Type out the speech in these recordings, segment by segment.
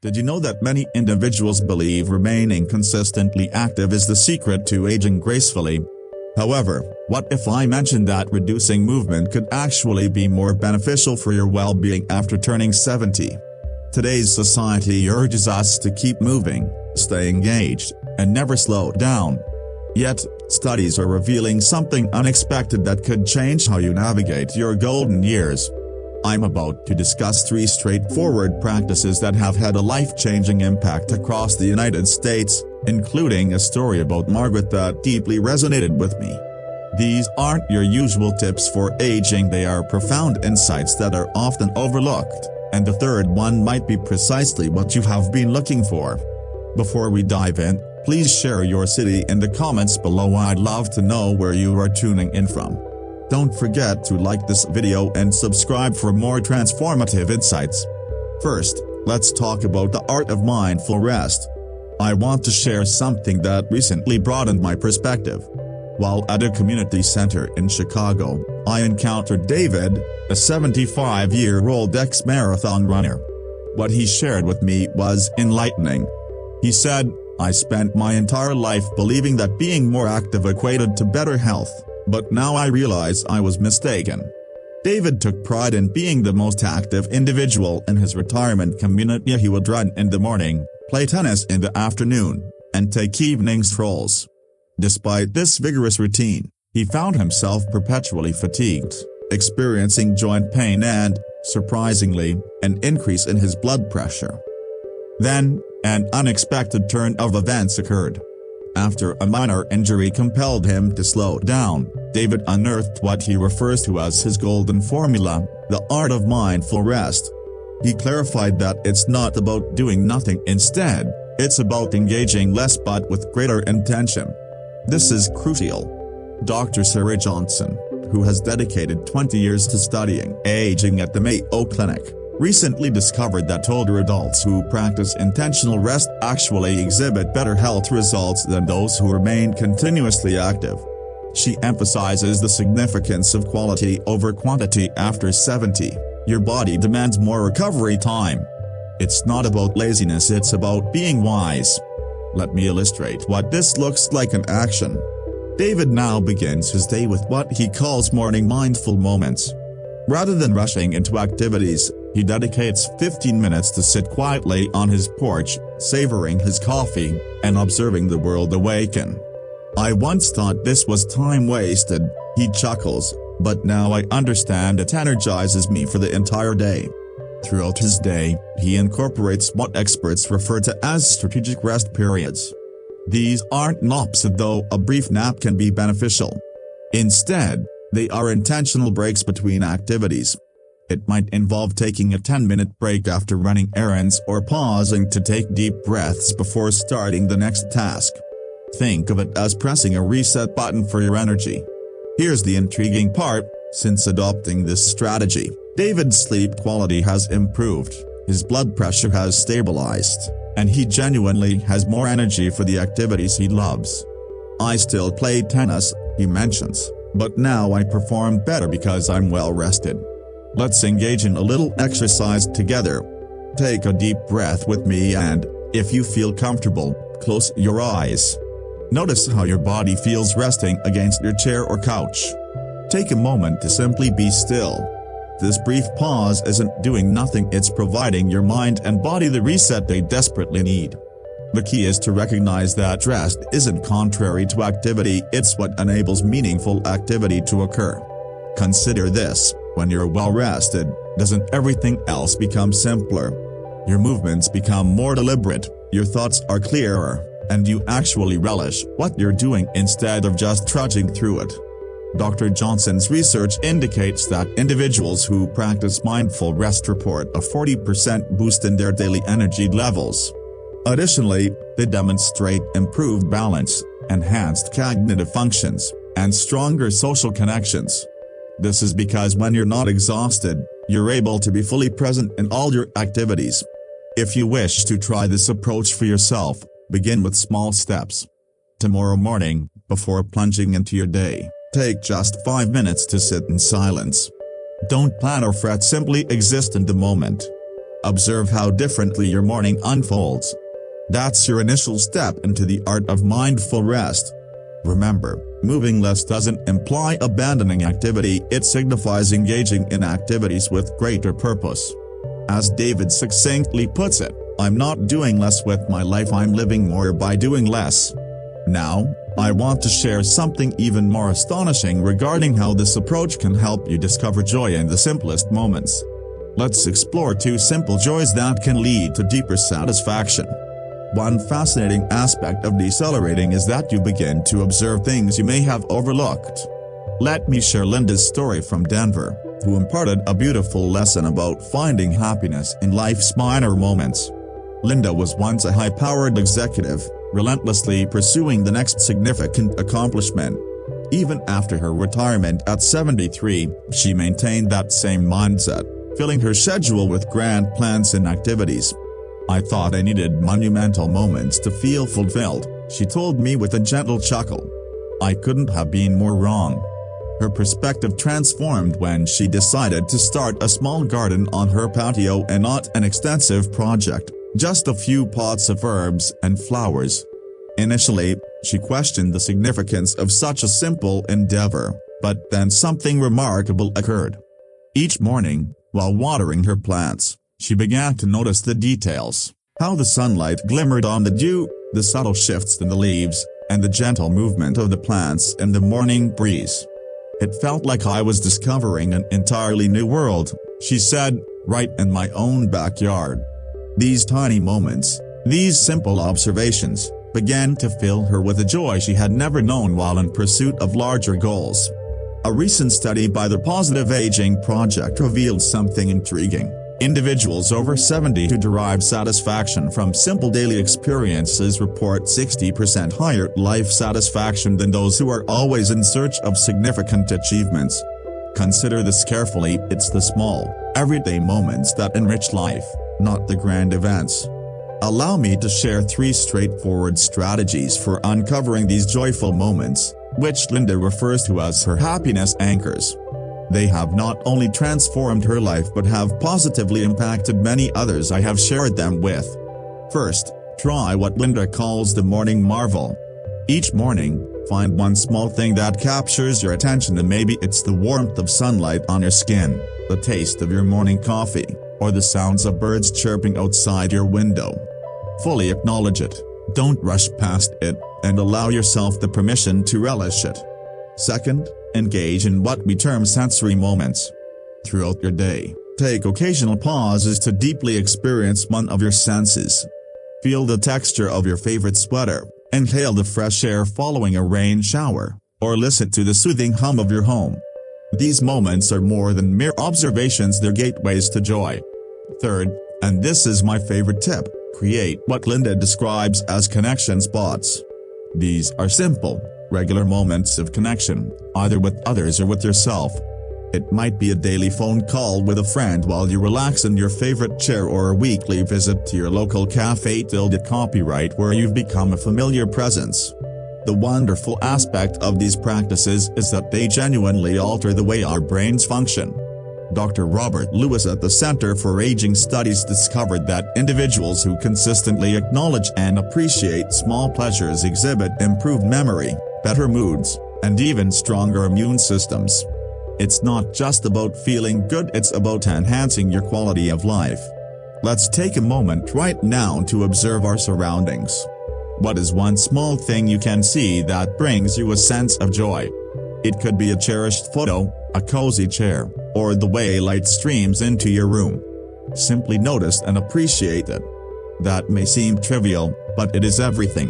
Did you know that many individuals believe remaining consistently active is the secret to aging gracefully? However, what if I mentioned that reducing movement could actually be more beneficial for your well-being after turning 70? Today's society urges us to keep moving, stay engaged, and never slow down. Yet, studies are revealing something unexpected that could change how you navigate your golden years. I'm about to discuss 3 straightforward practices that have had a life-changing impact across the United States, including a story about Margaret that deeply resonated with me. These aren't your usual tips for aging, they are profound insights that are often overlooked, and the third one might be precisely what you have been looking for. Before we dive in, please share your city in the comments below. I'd love to know where you are tuning in from. Don't forget to like this video and subscribe for more transformative insights. First, let's talk about the art of mindful rest. I want to share something that recently broadened my perspective. While at a community center in Chicago, I encountered David, a 75-year-old ex-marathon runner. What he shared with me was enlightening. He said, "I spent my entire life believing that being more active equated to better health, but now I realize I was mistaken." David took pride in being the most active individual in his retirement community. He would run in the morning, play tennis in the afternoon, and take evening strolls. Despite this vigorous routine, he found himself perpetually fatigued, experiencing joint pain and, surprisingly, an increase in his blood pressure. Then, an unexpected turn of events occurred. After a minor injury compelled him to slow down, David unearthed what he refers to as his golden formula, the art of mindful rest. He clarified that it's not about doing nothing instead, it's about engaging less but with greater intention. This is crucial. Dr. Sarah Johnson, who has dedicated 20 years to studying aging at the Mayo Clinic, recently discovered that older adults who practice intentional rest actually exhibit better health results than those who remain continuously active. She emphasizes the significance of quality over quantity after 70. Your body demands more recovery time. It's not about laziness, it's about being wise. Let me illustrate what this looks like in action. David now begins his day with what he calls morning mindful moments. Rather than rushing into activities, he dedicates 15 minutes to sit quietly on his porch, savoring his coffee, and observing the world awaken. "I once thought this was time wasted," he chuckles, "but now I understand it energizes me for the entire day." Throughout his day, he incorporates what experts refer to as strategic rest periods. These aren't naps, though a brief nap can be beneficial. Instead, they are intentional breaks between activities. It might involve taking a 10-minute break after running errands or pausing to take deep breaths before starting the next task. Think of it as pressing a reset button for your energy. Here's the intriguing part: since adopting this strategy, David's sleep quality has improved, his blood pressure has stabilized, and he genuinely has more energy for the activities he loves. "I still play tennis," he mentions, "but now I perform better because I'm well rested. Let's engage in a little exercise together. Take a deep breath with me and, if you feel comfortable, close your eyes. Notice how your body feels resting against your chair or couch. Take a moment to simply be still. This brief pause isn't doing nothing, it's providing your mind and body the reset they desperately need." The key is to recognize that rest isn't contrary to activity, it's what enables meaningful activity to occur. Consider this: when you're well rested, doesn't everything else become simpler? Your movements become more deliberate, your thoughts are clearer, and you actually relish what you're doing instead of just trudging through it. Dr. Johnson's research indicates that individuals who practice mindful rest report a 40% boost in their daily energy levels. Additionally, they demonstrate improved balance, enhanced cognitive functions, and stronger social connections. This is because when you're not exhausted, you're able to be fully present in all your activities. If you wish to try this approach for yourself, begin with small steps. Tomorrow morning, before plunging into your day, take just 5 minutes to sit in silence. Don't plan or fret, simply exist in the moment. Observe how differently your morning unfolds. That's your initial step into the art of mindful rest. Remember, moving less doesn't imply abandoning activity, it signifies engaging in activities with greater purpose. As David succinctly puts it, I'm not doing less with my life, I'm living more by doing less. Now, I want to share something even more astonishing regarding how this approach can help you discover joy in the simplest moments. Let's explore 2 simple joys that can lead to deeper satisfaction. One fascinating aspect of decelerating is that you begin to observe things you may have overlooked. Let me share Linda's story from Denver, who imparted a beautiful lesson about finding happiness in life's minor moments. Linda was once a high-powered executive, relentlessly pursuing the next significant accomplishment. Even after her retirement at 73, she maintained that same mindset, filling her schedule with grand plans and activities. I thought I needed monumental moments to feel fulfilled, she told me with a gentle chuckle. I couldn't have been more wrong. Her perspective transformed when she decided to start a small garden on her patio, and not an extensive project, just a few pots of herbs and flowers. Initially, she questioned the significance of such a simple endeavor, but then something remarkable occurred. Each morning, while watering her plants, she began to notice the details, how the sunlight glimmered on the dew, the subtle shifts in the leaves, and the gentle movement of the plants in the morning breeze. It felt like I was discovering an entirely new world, she said, right in my own backyard. These tiny moments, these simple observations, began to fill her with a joy she had never known while in pursuit of larger goals. A recent study by the Positive Aging Project revealed something intriguing. Individuals over 70 who derive satisfaction from simple daily experiences report 60% higher life satisfaction than those who are always in search of significant achievements. Consider this carefully, it's the small, everyday moments that enrich life, not the grand events. Allow me to share 3 straightforward strategies for uncovering these joyful moments, which Linda refers to as her happiness anchors. They have not only transformed her life but have positively impacted many others I have shared them with. First, try what Linda calls the morning marvel. Each morning, find one small thing that captures your attention, and maybe it's the warmth of sunlight on your skin, the taste of your morning coffee, or the sounds of birds chirping outside your window. Fully acknowledge it, don't rush past it, and allow yourself the permission to relish it. Second, engage in what we term sensory moments. Throughout your day, take occasional pauses to deeply experience one of your senses. Feel the texture of your favorite sweater, inhale the fresh air following a rain shower, or listen to the soothing hum of your home. These moments are more than mere observations, they're gateways to joy. Third, and this is my favorite tip, create what Linda describes as connection spots. These are simple, regular moments of connection, either with others or with yourself. It might be a daily phone call with a friend while you relax in your favorite chair, or a weekly visit to your local cafe tilde copyright where you've become a familiar presence. The wonderful aspect of these practices is that they genuinely alter the way our brains function. Dr. Robert Lewis at the Center for Aging Studies discovered that individuals who consistently acknowledge and appreciate small pleasures exhibit improved memory, better moods, and even stronger immune systems. It's not just about feeling good, it's about enhancing your quality of life. Let's take a moment right now to observe our surroundings. What is one small thing you can see that brings you a sense of joy? It could be a cherished photo, a cozy chair, or the way light streams into your room. Simply notice and appreciate it. That may seem trivial, but it is everything.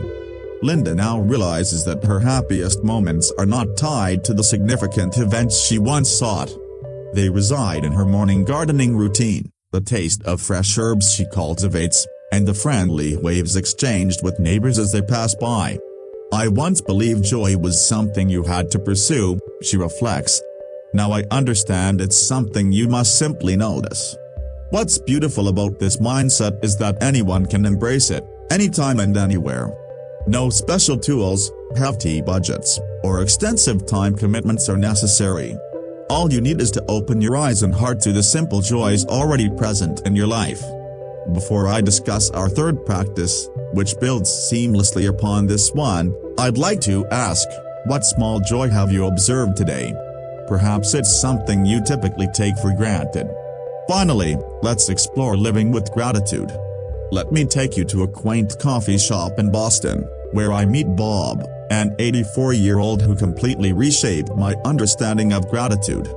Linda now realizes that her happiest moments are not tied to the significant events she once sought. They reside in her morning gardening routine, the taste of fresh herbs she cultivates, and the friendly waves exchanged with neighbors as they pass by. I once believed joy was something you had to pursue, she reflects. Now I understand it's something you must simply notice. What's beautiful about this mindset is that anyone can embrace it, anytime and anywhere. No special tools, hefty budgets, or extensive time commitments are necessary. All you need is to open your eyes and heart to the simple joys already present in your life. Before I discuss our third practice, which builds seamlessly upon this one, I'd like to ask, what small joy have you observed today? Perhaps it's something you typically take for granted. Finally, let's explore living with gratitude. Let me take you to a quaint coffee shop in Boston, where I meet Bob, an 84-year-old who completely reshaped my understanding of gratitude.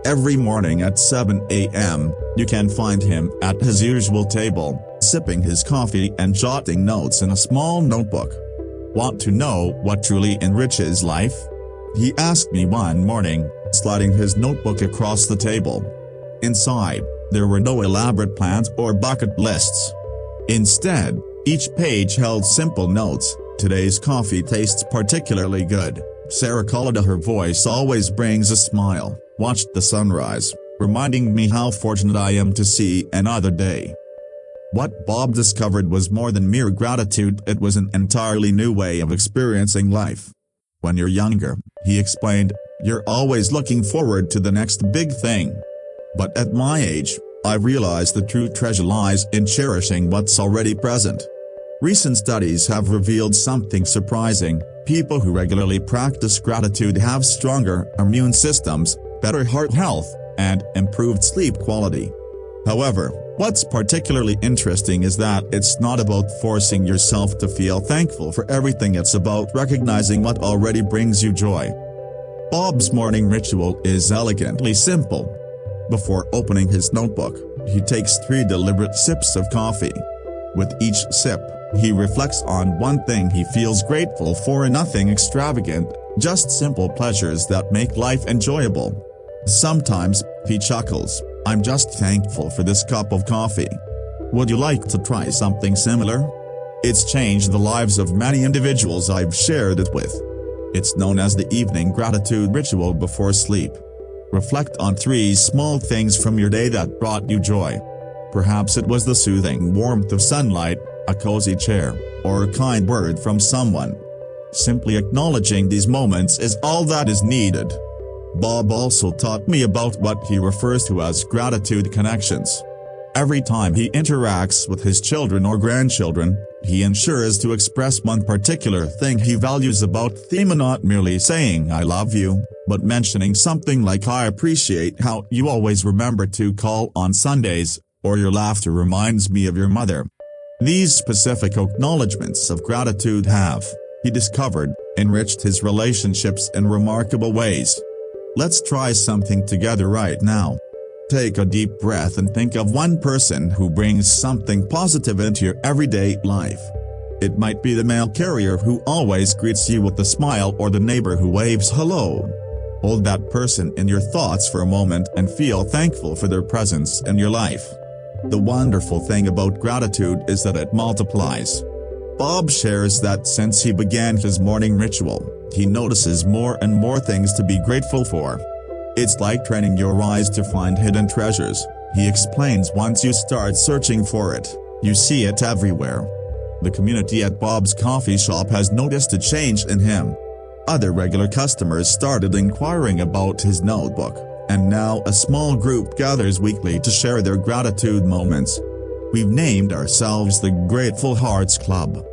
Every morning at 7 a.m., you can find him at his usual table, sipping his coffee and jotting notes in a small notebook. Want to know what truly enriches life? He asked me one morning, sliding his notebook across the table. Inside, there were no elaborate plans or bucket lists. Instead, each page held simple notes. Today's coffee tastes particularly good. Sarah Collada, her voice always brings a smile. Watched the sunrise, reminding me how fortunate I am to see another day. What Bob discovered was more than mere gratitude, it was an entirely new way of experiencing life. When you're younger, he explained, you're always looking forward to the next big thing. But at my age, I realized the true treasure lies in cherishing what's already present. Recent studies have revealed something surprising. People who regularly practice gratitude have stronger immune systems, better heart health, and improved sleep quality. However, what's particularly interesting is that it's not about forcing yourself to feel thankful for everything, it's about recognizing what already brings you joy. Bob's morning ritual is elegantly simple. Before opening his notebook, he takes 3 deliberate sips of coffee. With each sip, he reflects on one thing he feels grateful for, nothing extravagant, just simple pleasures that make life enjoyable. Sometimes, he chuckles, I'm just thankful for this cup of coffee. Would you like to try something similar? It's changed the lives of many individuals I've shared it with. It's known as the evening gratitude ritual before sleep. Reflect on 3 small things from your day that brought you joy. Perhaps it was the soothing warmth of sunlight, a cozy chair, or a kind word from someone. Simply acknowledging these moments is all that is needed. Bob also taught me about what he refers to as gratitude connections. Every time he interacts with his children or grandchildren, he ensures to express one particular thing he values about them, not merely saying I love you, but mentioning something like I appreciate how you always remember to call on Sundays, or your laughter reminds me of your mother. These specific acknowledgments of gratitude have, he discovered, enriched his relationships in remarkable ways. Let's try something together right now. Take a deep breath and think of one person who brings something positive into your everyday life. It might be the mail carrier who always greets you with a smile, or the neighbor who waves hello. Hold that person in your thoughts for a moment and feel thankful for their presence in your life. The wonderful thing about gratitude is that it multiplies. Bob shares that since he began his morning ritual, he notices more and more things to be grateful for. It's like training your eyes to find hidden treasures, he explains. Once you start searching for it, you see it everywhere. The community at Bob's coffee shop has noticed a change in him. Other regular customers started inquiring about his notebook, and now a small group gathers weekly to share their gratitude moments. We've named ourselves the Grateful Hearts Club.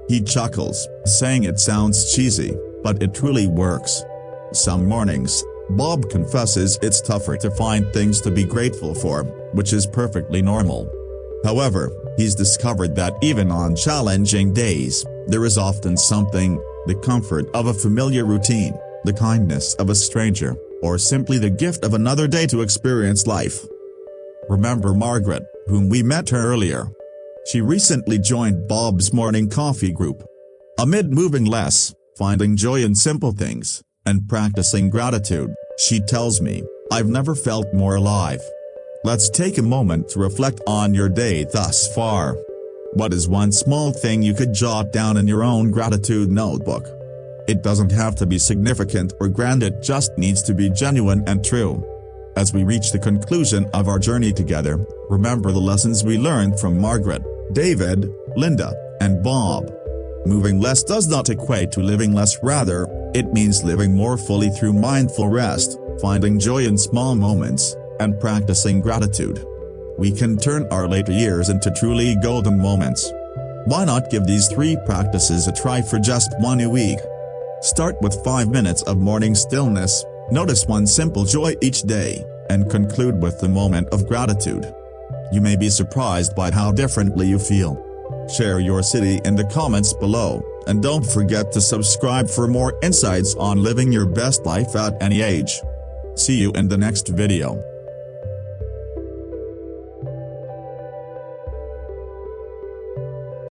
He chuckles, saying it sounds cheesy, but it truly works. Some mornings, Bob confesses it's tougher to find things to be grateful for, which is perfectly normal. However, he's discovered that even on challenging days, there is often something, the comfort of a familiar routine, the kindness of a stranger, or simply the gift of another day to experience life. Remember Margaret, whom we met her earlier? She recently joined Bob's morning coffee group. Amid moving less, finding joy in simple things, and practicing gratitude, she tells me, I've never felt more alive. Let's take a moment to reflect on your day thus far. What is one small thing you could jot down in your own gratitude notebook? It doesn't have to be significant or grand, it just needs to be genuine and true. As we reach the conclusion of our journey together, remember the lessons we learned from Margaret, David, Linda, and Bob. Moving less does not equate to living less, rather, it means living more fully through mindful rest, finding joy in small moments, and practicing gratitude. we can turn our later years into truly golden moments. Why not give these 3 practices a try for just 1 week? Start with 5 minutes of morning stillness, notice one simple joy each day, and conclude with the moment of gratitude. You may be surprised by how differently you feel. Share your city in the comments below, and don't forget to subscribe for more insights on living your best life at any age. See you in the next video.